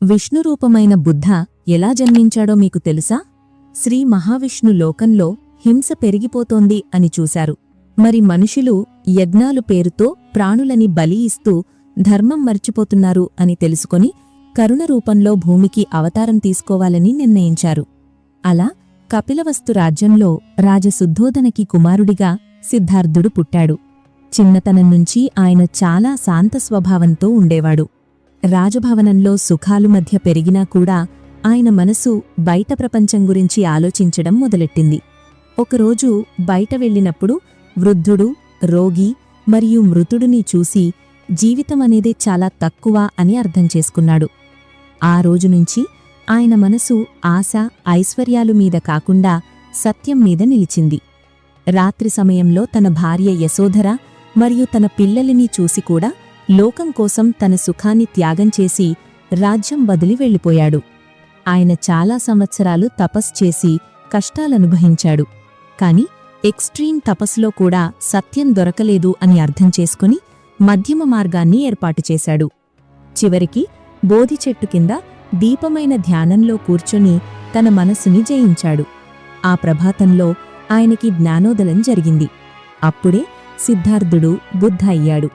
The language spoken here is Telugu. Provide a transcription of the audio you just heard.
విష్ణురూపమైన బుద్ధ ఎలా జన్మించాడో మీకు తెలుసా? శ్రీ మహావిష్ణు లోకంలో హింస పెరిగిపోతోంది అని చూశారు. మరి మనుషులు యజ్ఞాలు పేరుతో ప్రాణులని బలి ఇస్తూ ధర్మం మర్చిపోతున్నారు అని తెలుసుకొని కరుణ రూపంలో భూమికి అవతారం తీసుకోవాలని నిర్ణయించారు. అలా కపిలవస్తు రాజ్యంలో రాజశుద్ధోదనకి కుమారుడిగా సిద్ధార్థుడు పుట్టాడు. చిన్నతనం నుంచి ఆయన చాలా శాంత స్వభావంతో ఉండేవాడు. రాజభవనంలో సుఖాలు మధ్య పెరిగినా కూడా ఆయన మనసు బయట ప్రపంచం గురించి ఆలోచించడం మొదలెట్టింది. ఒకరోజు బయట వెళ్ళినప్పుడు వృద్ధుడు, రోగి మరియు మృతుడిని చూసి జీవితమనేదే చాలా తక్కువ అని అర్థం చేసుకున్నాడు. ఆ రోజునుంచి ఆయన మనసు ఆశ, ఐశ్వర్యాలు మీద కాకుండా సత్యం మీద నిలిచింది. రాత్రి సమయంలో తన భార్య యశోధర మరియు తన పిల్లలిని చూసి కూడా లోకం కోసం తన సుఖాన్ని త్యాగం చేసి రాజ్యం వదిలి వెళ్ళిపోయాడు. ఆయన చాలా సంవత్సరాలు తపస్సు చేసి కష్టాలనుభవించాడు. కాని ఎక్స్ట్రీమ్ తపస్సులో కూడా సత్యం దొరకలేదు అని అర్థం చేసుకుని మధ్యమ మార్గాన్ని ఏర్పాటు చేశాడు. చివరికి బోధి చెట్టు కింద దీపమైన ధ్యానంలో కూర్చొని తన మనస్సుని జయించాడు. ఆ ప్రభాతంలో ఆయనకి జ్ఞానోదయం జరిగింది. అప్పుడే సిద్ధార్థుడు బుద్ధ అయ్యాడు.